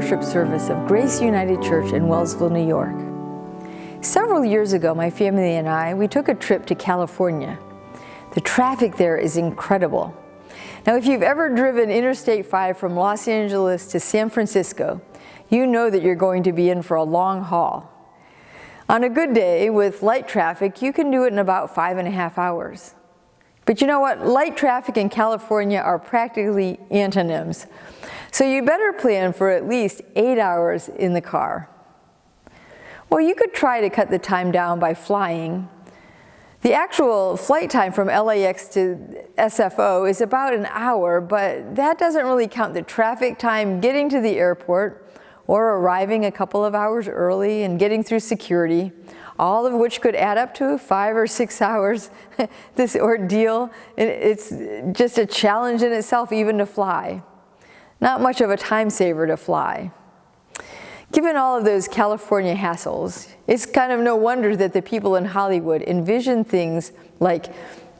worship service of Grace United Church in Welllsville, New York. Several years ago, my family and I, we took a trip to California. The traffic there is incredible. Now, if you've ever driven Interstate 5 from Los Angeles to San Francisco, you know that you're going to be in for a long haul. On a good day, with light traffic, you can do it in about 5.5 hours. But you know what? Light traffic in California are practically antonyms. So you better plan for at least 8 hours in the car. Well, you could try to cut the time down by flying. The actual flight time from LAX to SFO is about an hour, but that doesn't really count the traffic time getting to the airport or arriving a couple of hours early and getting through security, all of which could add up to 5 or 6 hours. This ordeal, it's just a challenge in itself even to fly. Not much of a time saver to fly. Given all of those California hassles, it's kind of no wonder that the people in Hollywood envision things like,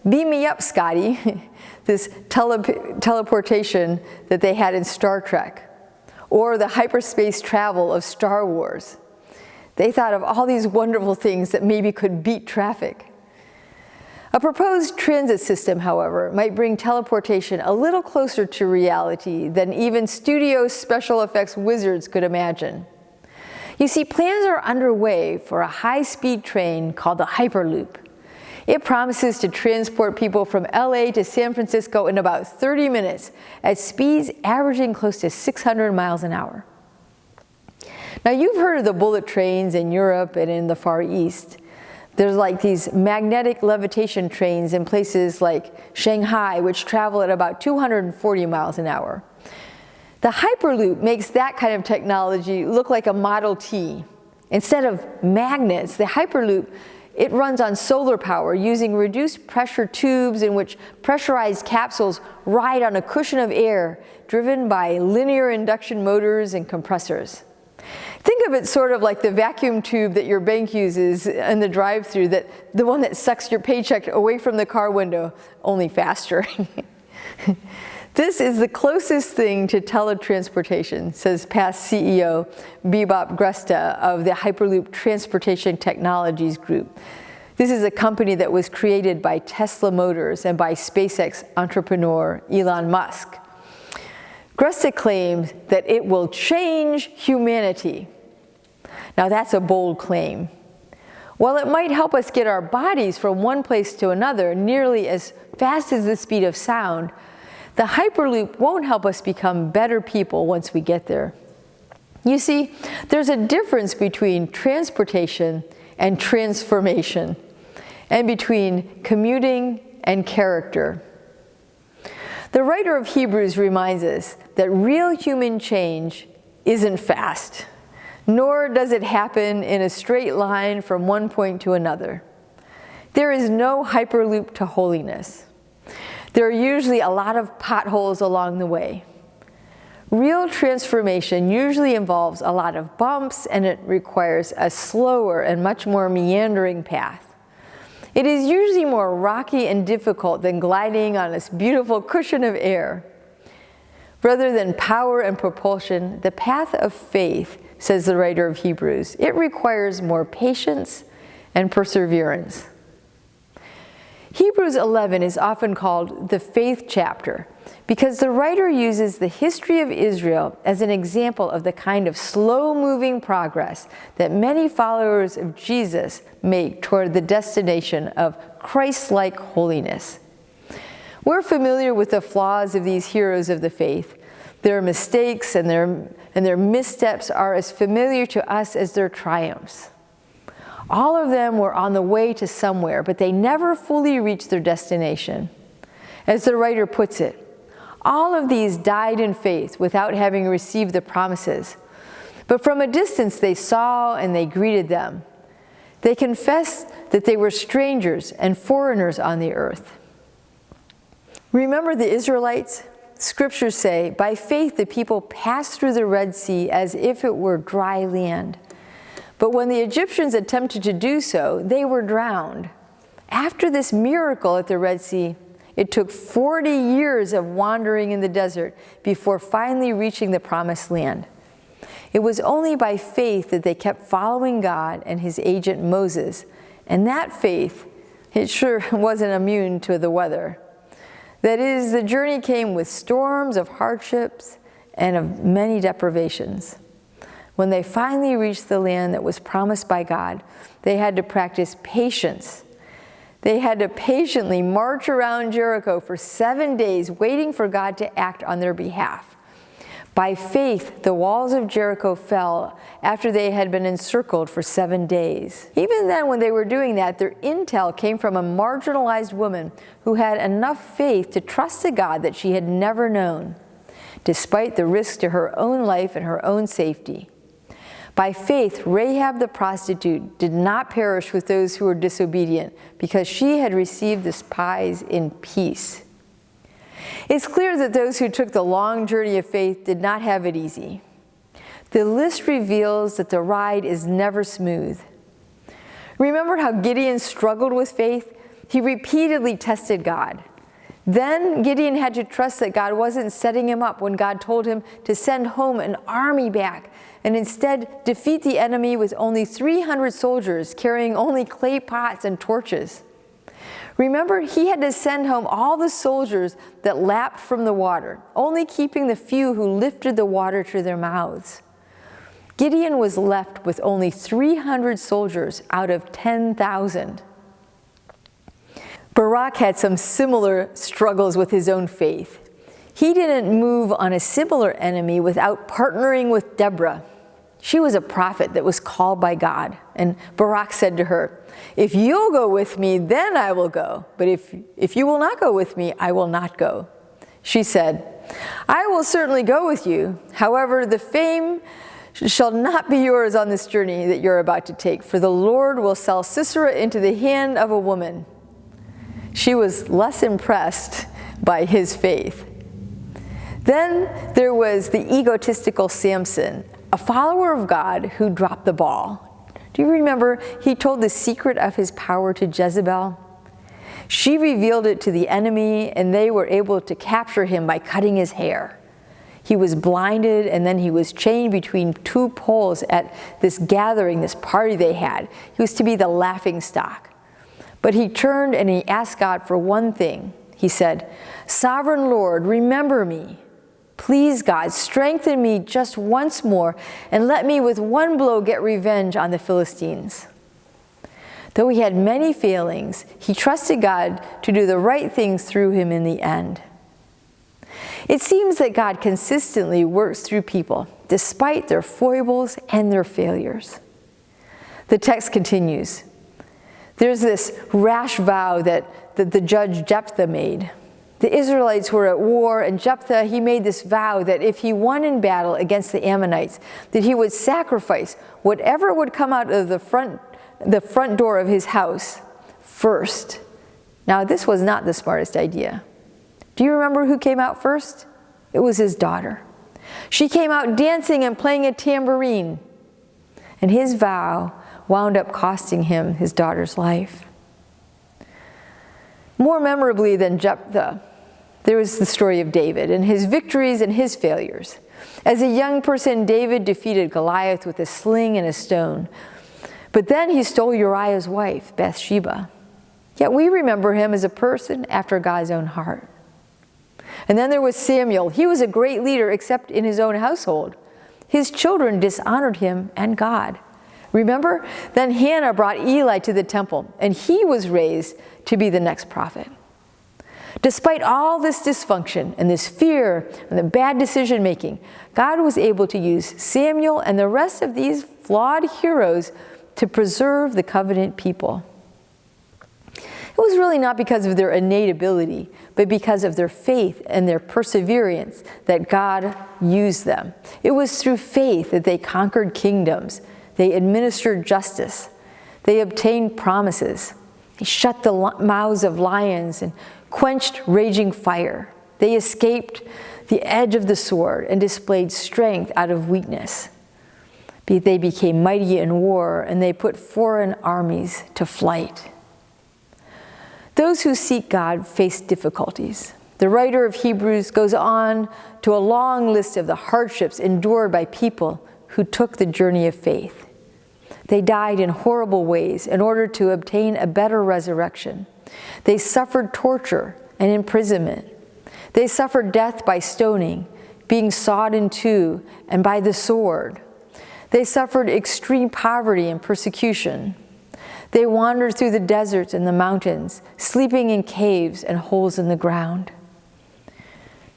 "Beam me up, Scotty," this teleportation that they had in Star Trek, or the hyperspace travel of Star Wars. They thought of all these wonderful things that maybe could beat traffic. A proposed transit system, however, might bring teleportation a little closer to reality than even studio special effects wizards could imagine. You see, plans are underway for a high-speed train called the Hyperloop. It promises to transport people from LA to San Francisco in about 30 minutes at speeds averaging close to 600 miles an hour. Now, you've heard of the bullet trains in Europe and in the Far East. There's like these magnetic levitation trains in places like Shanghai, which travel at about 240 miles an hour. The Hyperloop makes that kind of technology look like a Model T. Instead of magnets, the Hyperloop, it runs on solar power using reduced pressure tubes in which pressurized capsules ride on a cushion of air driven by linear induction motors and compressors. Think of it sort of like the vacuum tube that your bank uses in the drive-thru, the one that sucks your paycheck away from the car window, only faster. This is the closest thing to teletransportation, says past CEO Bebop Gresta of the Hyperloop Transportation Technologies Group. This is a company that was created by Tesla Motors and by SpaceX entrepreneur Elon Musk. Gresta claims that it will change humanity. Now, that's a bold claim. While it might help us get our bodies from one place to another nearly as fast as the speed of sound, the Hyperloop won't help us become better people once we get there. You see, there's a difference between transportation and transformation, and between commuting and character. The writer of Hebrews reminds us that real human change isn't fast, nor does it happen in a straight line from one point to another. There is no Hyperloop to holiness. There are usually a lot of potholes along the way. Real transformation usually involves a lot of bumps, and it requires a slower and much more meandering path. It is usually more rocky and difficult than gliding on this beautiful cushion of air. Rather than power and propulsion, the path of faith, says the writer of Hebrews, it requires more patience and perseverance. Hebrews 11 is often called the faith chapter because the writer uses the history of Israel as an example of the kind of slow-moving progress that many followers of Jesus make toward the destination of Christ-like holiness. We're familiar with the flaws of these heroes of the faith. Their mistakes and their missteps are as familiar to us as their triumphs. All of them were on the way to somewhere, but they never fully reached their destination. As the writer puts it, all of these died in faith without having received the promises. But from a distance they saw and they greeted them. They confessed that they were strangers and foreigners on the earth. Remember the Israelites? Scriptures say, by faith the people passed through the Red Sea as if it were dry land. But when the Egyptians attempted to do so, they were drowned. After this miracle at the Red Sea, it took 40 years of wandering in the desert before finally reaching the promised land. It was only by faith that they kept following God and his agent Moses, and that faith, it sure wasn't immune to the weather. That is, the journey came with storms of hardships and of many deprivations. When they finally reached the land that was promised by God, they had to practice patience. They had to patiently march around Jericho for 7 days, waiting for God to act on their behalf. By faith, the walls of Jericho fell after they had been encircled for 7 days. Even then, when they were doing that, their intel came from a marginalized woman who had enough faith to trust a God that she had never known, despite the risk to her own life and her own safety. By faith, Rahab the prostitute did not perish with those who were disobedient, because she had received the spies in peace. It's clear that those who took the long journey of faith did not have it easy. The list reveals that the ride is never smooth. Remember how Gideon struggled with faith? He repeatedly tested God. Then Gideon had to trust that God wasn't setting him up when God told him to send home an army back and instead defeat the enemy with only 300 soldiers carrying only clay pots and torches. Remember, he had to send home all the soldiers that lapped from the water, only keeping the few who lifted the water to their mouths. Gideon was left with only 300 soldiers out of 10,000. Barak had some similar struggles with his own faith. He didn't move on a similar enemy without partnering with Deborah. She was a prophet that was called by God, and Barak said to her, "If you'll go with me, then I will go. But if you will not go with me, I will not go." She said, "I will certainly go with you. However, the fame shall not be yours on this journey that you're about to take, for the Lord will sell Sisera into the hand of a woman." She was less impressed by his faith. Then there was the egotistical Samson, a follower of God who dropped the ball. Do you remember he told the secret of his power to Jezebel? She revealed it to the enemy, and they were able to capture him by cutting his hair. He was blinded, and then he was chained between two poles at this gathering, this party they had. He was to be the laughingstock. But he turned and he asked God for one thing. He said, "Sovereign Lord, remember me. Please, God, strengthen me just once more and let me with one blow get revenge on the Philistines." Though he had many failings, he trusted God to do the right things through him in the end. It seems that God consistently works through people, despite their foibles and their failures. The text continues. There's this rash vow that the judge Jephthah made. The Israelites were at war, and Jephthah, he made this vow that if he won in battle against the Ammonites, that he would sacrifice whatever would come out of the front door of his house first. Now, this was not the smartest idea. Do you remember who came out first? It was his daughter. She came out dancing and playing a tambourine, and his vow wound up costing him his daughter's life. More memorably than Jephthah, there was the story of David and his victories and his failures. As a young person, David defeated Goliath with a sling and a stone. But then he stole Uriah's wife, Bathsheba. Yet we remember him as a person after God's own heart. And then there was Samuel. He was a great leader, except in his own household. His children dishonored him and God. Remember? Then Hannah brought Eli to the temple, and he was raised to be the next prophet. Despite all this dysfunction and this fear and the bad decision making, God was able to use Samuel and the rest of these flawed heroes to preserve the covenant people. It was really not because of their innate ability, but because of their faith and their perseverance that God used them. It was through faith that they conquered kingdoms. They administered justice. They obtained promises. They shut the mouths of lions and quenched raging fire. They escaped the edge of the sword and displayed strength out of weakness. They became mighty in war, and they put foreign armies to flight. Those who seek God face difficulties. The writer of Hebrews goes on to a long list of the hardships endured by people who took the journey of faith. They died in horrible ways in order to obtain a better resurrection. They suffered torture and imprisonment. They suffered death by stoning, being sawed in two, and by the sword. They suffered extreme poverty and persecution. They wandered through the deserts and the mountains, sleeping in caves and holes in the ground.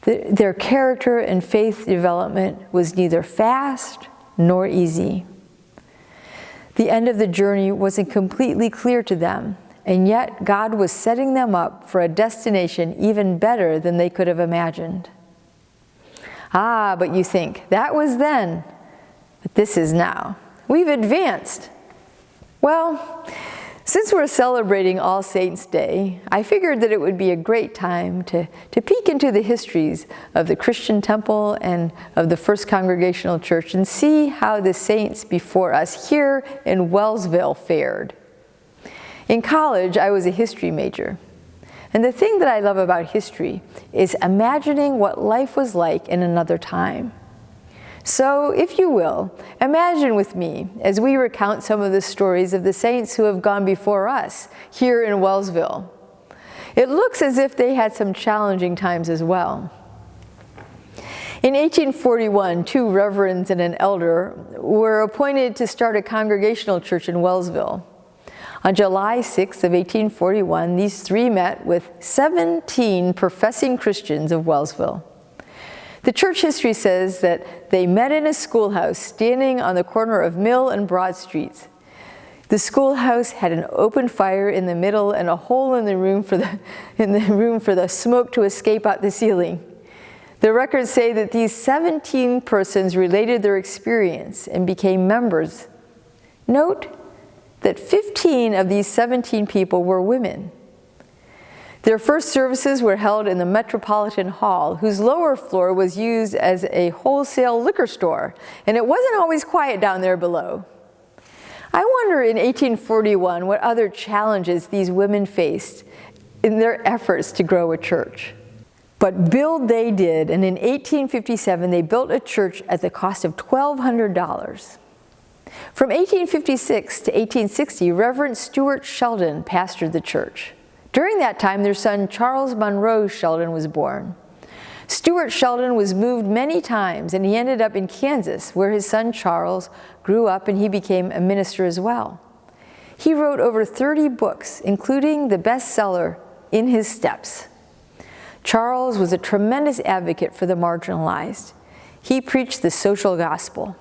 Their character and faith development was neither fast nor easy. The end of the journey wasn't completely clear to them, and yet God was setting them up for a destination even better than they could have imagined. Ah, but you think, that was then, but this is now. We've advanced. Well, since we're celebrating All Saints' Day, I figured that it would be a great time to peek into the histories of the Christian temple and of the First Congregational Church and see how the saints before us here in Welllsville fared. In college, I was a history major. And the thing that I love about history is imagining what life was like in another time. So, if you will, imagine with me as we recount some of the stories of the saints who have gone before us here in Welllsville. It looks as if they had some challenging times as well. In 1841, two reverends and an elder were appointed to start a congregational church in Welllsville. On July 6th of 1841, these three met with 17 professing Christians of Welllsville. The church history says that they met in a schoolhouse standing on the corner of Mill and Broad Streets. The schoolhouse had an open fire in the middle and a hole in the room for the smoke to escape out the ceiling. The records say that these 17 persons related their experience and became members. Note that 15 of these 17 people were women. Their first services were held in the Metropolitan Hall, whose lower floor was used as a wholesale liquor store, and it wasn't always quiet down there below. I wonder in 1841 what other challenges these women faced in their efforts to grow a church. But build they did, and in 1857 they built a church at the cost of $1,200. From 1856 to 1860, Reverend Stuart Sheldon pastored the church. During that time, their son Charles Monroe Sheldon was born. Stuart Sheldon was moved many times, and he ended up in Kansas, where his son Charles grew up and he became a minister as well. He wrote over 30 books, including the bestseller, In His Steps. Charles was a tremendous advocate for the marginalized. He preached the social gospel.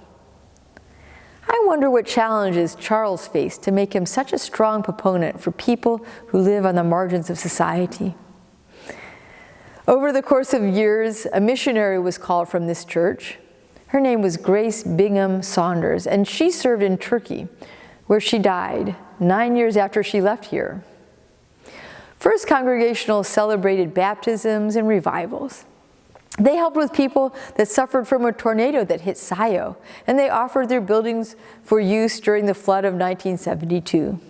I wonder what challenges Charles faced to make him such a strong proponent for people who live on the margins of society. Over the course of years, a missionary was called from this church. Her name was Grace Bingham Saunders, and she served in Turkey, where she died 9 years after she left here. First Congregational celebrated baptisms and revivals. They helped with people that suffered from a tornado that hit Sayo, and they offered their buildings for use during the flood of 1972.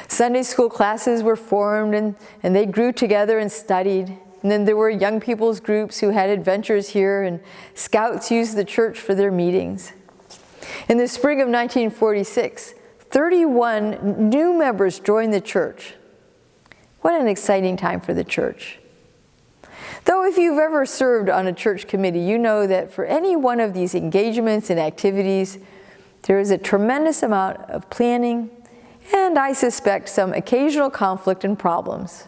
Sunday school classes were formed, and they grew together and studied. And then there were young people's groups who had adventures here, and scouts used the church for their meetings. In the spring of 1946, 31 new members joined the church. What an exciting time for the church. Though if you've ever served on a church committee, you know that for any one of these engagements and activities, there is a tremendous amount of planning and, I suspect, some occasional conflict and problems.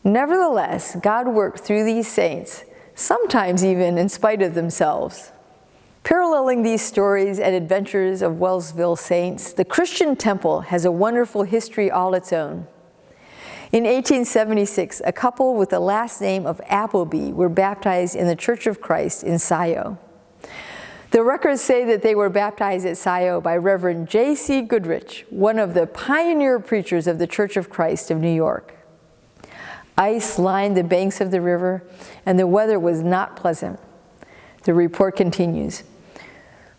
Nevertheless, God worked through these saints, sometimes even in spite of themselves. Paralleling these stories and adventures of Welllsville saints, the Christian temple has a wonderful history all its own. In 1876, a couple with the last name of Appleby were baptized in the Church of Christ in Sayo. The records say that they were baptized at Sayo by Reverend J.C. Goodrich, one of the pioneer preachers of the Church of Christ of New York. Ice lined the banks of the river, and the weather was not pleasant. The report continues.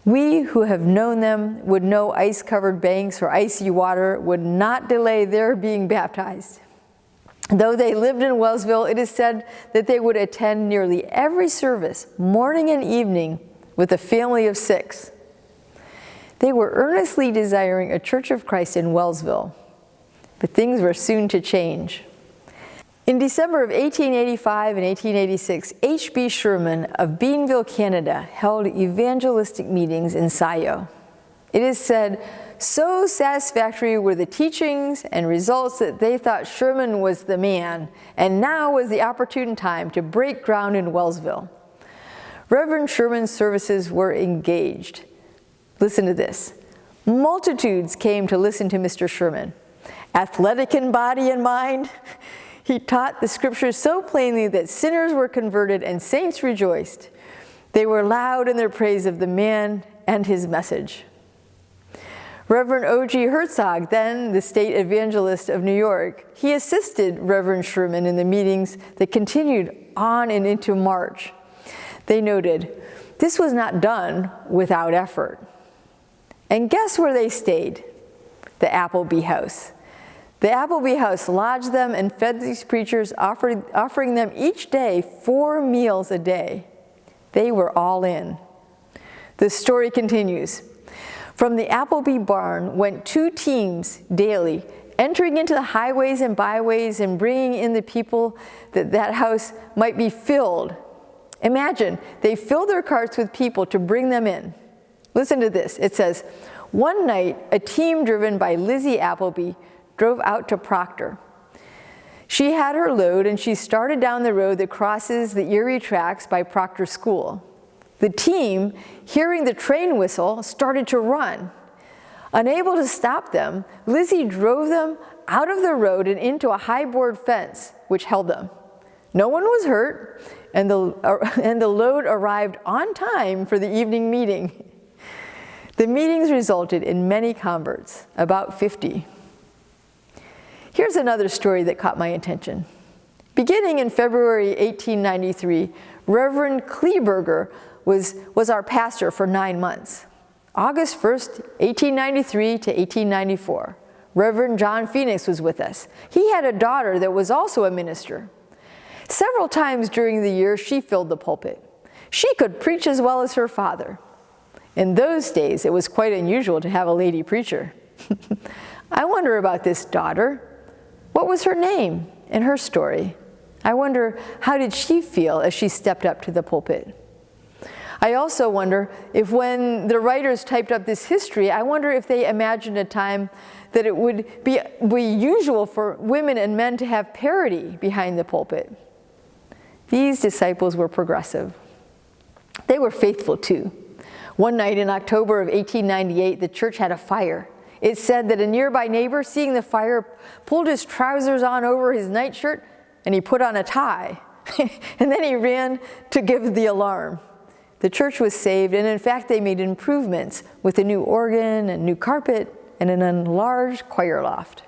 We who have known them would know ice-covered banks or icy water would not delay their being baptized. Though they lived in Welllsville, it is said that they would attend nearly every service, morning and evening, with a family of 6. They were earnestly desiring a Church of Christ in Welllsville, but things were soon to change. In December of 1885 and 1886, H.B. Sherman of Beanville, Canada, held evangelistic meetings in Sayo. It is said, so satisfactory were the teachings and results that they thought Sherman was the man, and now was the opportune time to break ground in Welllsville. Reverend Sherman's services were engaged. Listen to this. Multitudes came to listen to Mr. Sherman. Athletic in body and mind, he taught the scriptures so plainly that sinners were converted and saints rejoiced. They were loud in their praise of the man and his message. Reverend O.G. Herzog, then the state evangelist of New York, he assisted Reverend Sherman in the meetings that continued on and into March. They noted, this was not done without effort. And guess where they stayed? The Appleby House. The Appleby House lodged them and fed these preachers, offering them each day 4 meals a day. They were all in. The story continues. From the Appleby barn went 2 teams daily, entering into the highways and byways and bringing in the people that that house might be filled. Imagine, they filled their carts with people to bring them in. Listen to this. It says, one night, a team driven by Lizzie Appleby drove out to Proctor. She had her load and she started down the road that crosses the Erie tracks by Proctor School. The team, hearing the train whistle, started to run. Unable to stop them, Lizzie drove them out of the road and into a high board fence, which held them. No one was hurt, and the load arrived on time for the evening meeting. The meetings resulted in many converts, about 50. Here's another story that caught my attention. Beginning in February 1893, Reverend Kleberger was our pastor for 9 months. August 1st, 1893 to 1894, Reverend John Phoenix was with us. He had a daughter that was also a minister. Several times during the year, she filled the pulpit. She could preach as well as her father. In those days, it was quite unusual to have a lady preacher. I wonder about this daughter. What was her name and her story? I wonder, how did she feel as she stepped up to the pulpit? I also wonder if when the writers typed up this history, I wonder if they imagined a time that it would be usual for women and men to have parity behind the pulpit. These disciples were progressive. They were faithful too. One night in October of 1898, the church had a fire. It said that a nearby neighbor, seeing the fire, pulled his trousers on over his nightshirt and he put on a tie. And then he ran to give the alarm. The church was saved, and in fact, they made improvements with a new organ, a new carpet, and an enlarged choir loft.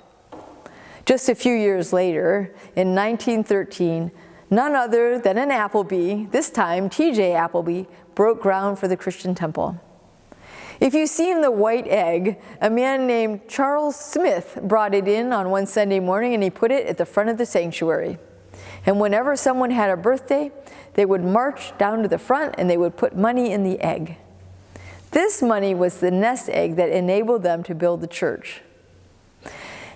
Just a few years later, in 1913, none other than an Appleby, this time T.J. Appleby, broke ground for the Christian temple. If you've seen the white egg, a man named Charles Smith brought it in on one Sunday morning and he put it at the front of the sanctuary. And whenever someone had a birthday, they would march down to the front and they would put money in the egg. This money was the nest egg that enabled them to build the church.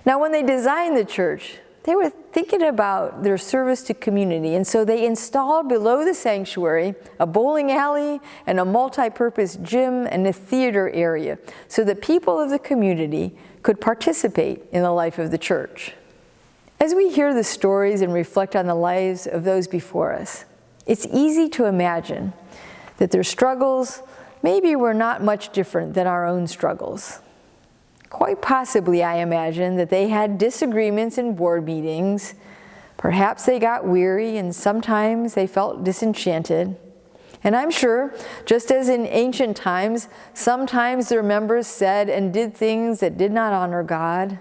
Now, when they designed the church, they were thinking about their service to community, and so they installed below the sanctuary a bowling alley and a multi-purpose gym and a theater area so that people of the community could participate in the life of the church. As we hear the stories and reflect on the lives of those before us, it's easy to imagine that their struggles maybe were not much different than our own struggles. Quite possibly, I imagine, that they had disagreements in board meetings. Perhaps they got weary and sometimes they felt disenchanted. And I'm sure, just as in ancient times, sometimes their members said and did things that did not honor God.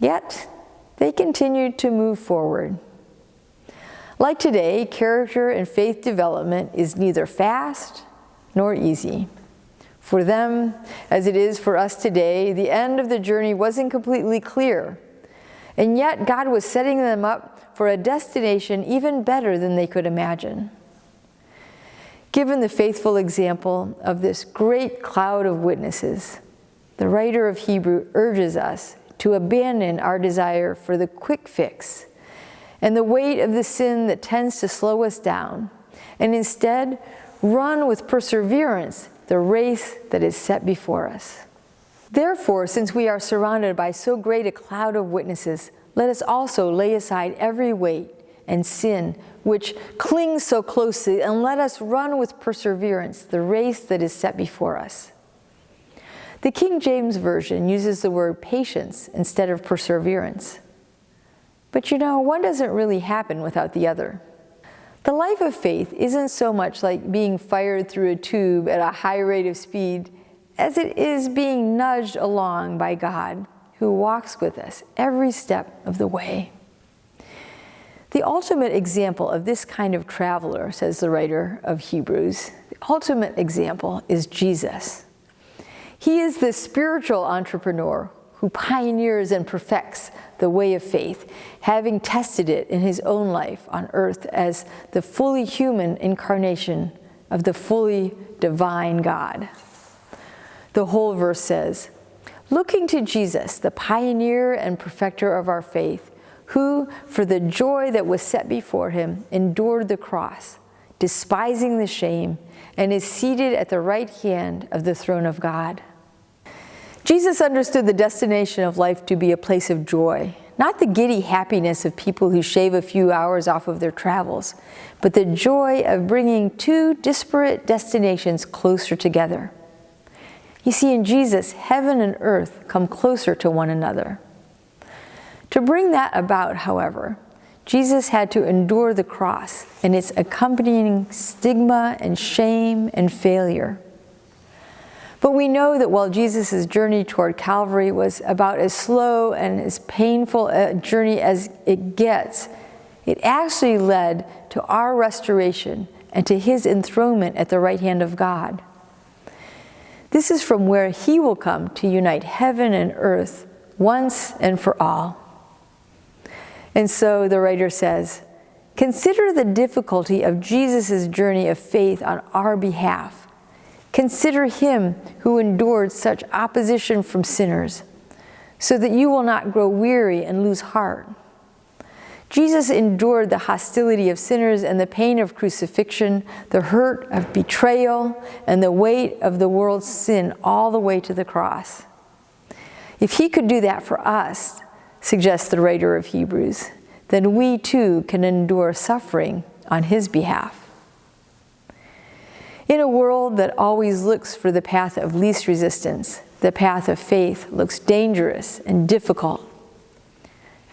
Yet, they continued to move forward. Like today, character and faith development is neither fast nor easy. For them, as it is for us today, the end of the journey wasn't completely clear. And yet, God was setting them up for a destination even better than they could imagine. Given the faithful example of this great cloud of witnesses, the writer of Hebrew urges us to abandon our desire for the quick fix and the weight of the sin that tends to slow us down, and instead run with perseverance the race that is set before us. Therefore, since we are surrounded by so great a cloud of witnesses, let us also lay aside every weight and sin which clings so closely, and let us run with perseverance the race that is set before us. The King James Version uses the word patience instead of perseverance. But you know, one doesn't really happen without the other. The life of faith isn't so much like being fired through a tube at a high rate of speed as it is being nudged along by God, who walks with us every step of the way. The ultimate example of this kind of traveler, says the writer of Hebrews, the ultimate example is Jesus. He is the spiritual entrepreneur who pioneers and perfects the way of faith, having tested it in his own life on earth as the fully human incarnation of the fully divine God. The whole verse says, "Looking to Jesus, the pioneer and perfecter of our faith, who, for the joy that was set before him, endured the cross, despising the shame, and is seated at the right hand of the throne of God." Jesus understood the destination of life to be a place of joy, not the giddy happiness of people who shave a few hours off of their travels, but the joy of bringing two disparate destinations closer together. You see, in Jesus, heaven and earth come closer to one another. To bring that about, however, Jesus had to endure the cross and its accompanying stigma and shame and failure. But we know that while Jesus' journey toward Calvary was about as slow and as painful a journey as it gets, it actually led to our restoration and to his enthronement at the right hand of God. This is from where he will come to unite heaven and earth once and for all. And so the writer says, consider the difficulty of Jesus' journey of faith on our behalf. Consider him who endured such opposition from sinners, so that you will not grow weary and lose heart. Jesus endured the hostility of sinners and the pain of crucifixion, the hurt of betrayal, and the weight of the world's sin all the way to the cross. If he could do that for us, suggests the writer of Hebrews, then we too can endure suffering on his behalf. In a world that always looks for the path of least resistance, the path of faith looks dangerous and difficult.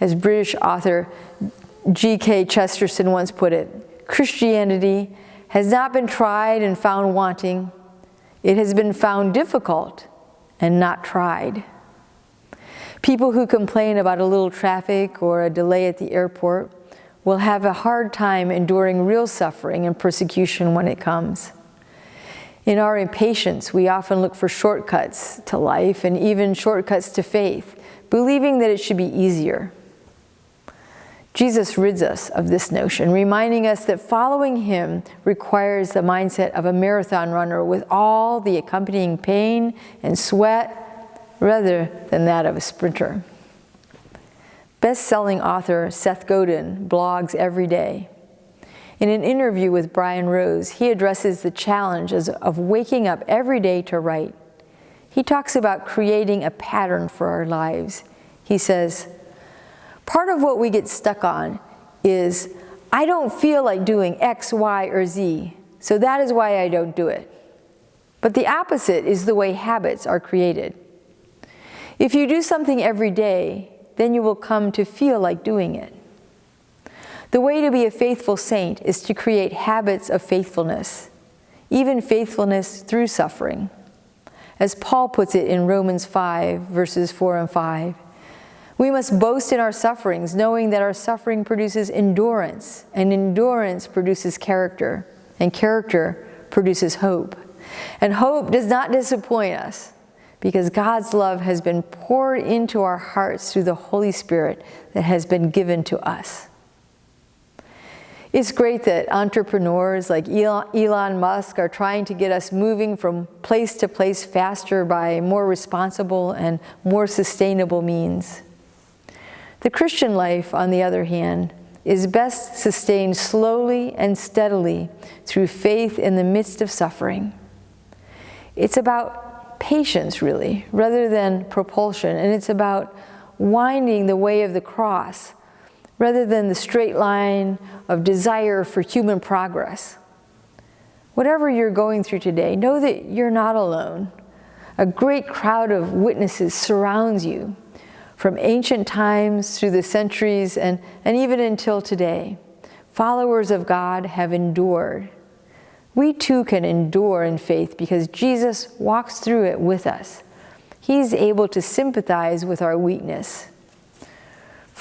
As British author G.K. Chesterton once put it, Christianity has not been tried and found wanting. It has been found difficult and not tried. People who complain about a little traffic or a delay at the airport will have a hard time enduring real suffering and persecution when it comes. In our impatience, we often look for shortcuts to life and even shortcuts to faith, believing that it should be easier. Jesus rids us of this notion, reminding us that following him requires the mindset of a marathon runner with all the accompanying pain and sweat, rather than that of a sprinter. Best-selling author Seth Godin blogs every day. In an interview with Brian Rose, he addresses the challenges of waking up every day to write. He talks about creating a pattern for our lives. He says, part of what we get stuck on is, I don't feel like doing X, Y, or Z, so that is why I don't do it. But the opposite is the way habits are created. If you do something every day, then you will come to feel like doing it. The way to be a faithful saint is to create habits of faithfulness, even faithfulness through suffering. As Paul puts it in Romans 5, verses 4 and 5, we must boast in our sufferings, knowing that our suffering produces endurance, and endurance produces character, and character produces hope. And hope does not disappoint us, because God's love has been poured into our hearts through the Holy Spirit that has been given to us. It's great that entrepreneurs like Elon Musk are trying to get us moving from place to place faster by more responsible and more sustainable means. The Christian life, on the other hand, is best sustained slowly and steadily through faith in the midst of suffering. It's about patience, really, rather than propulsion, and it's about winding the way of the cross rather than the straight line of desire for human progress. Whatever you're going through today, know that you're not alone. A great crowd of witnesses surrounds you, from ancient times through the centuries and even until today. Followers of God have endured. We too can endure in faith because Jesus walks through it with us. He's able to sympathize with our weakness.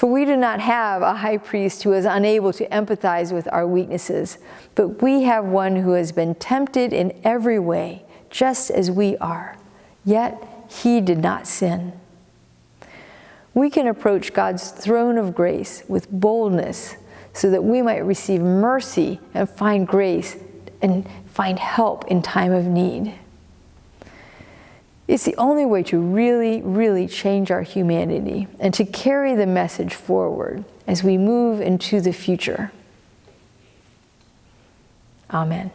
For we do not have a high priest who is unable to empathize with our weaknesses, but we have one who has been tempted in every way, just as we are, yet he did not sin. We can approach God's throne of grace with boldness so that we might receive mercy and find grace and find help in time of need. It's the only way to really, really change our humanity and to carry the message forward as we move into the future. Amen.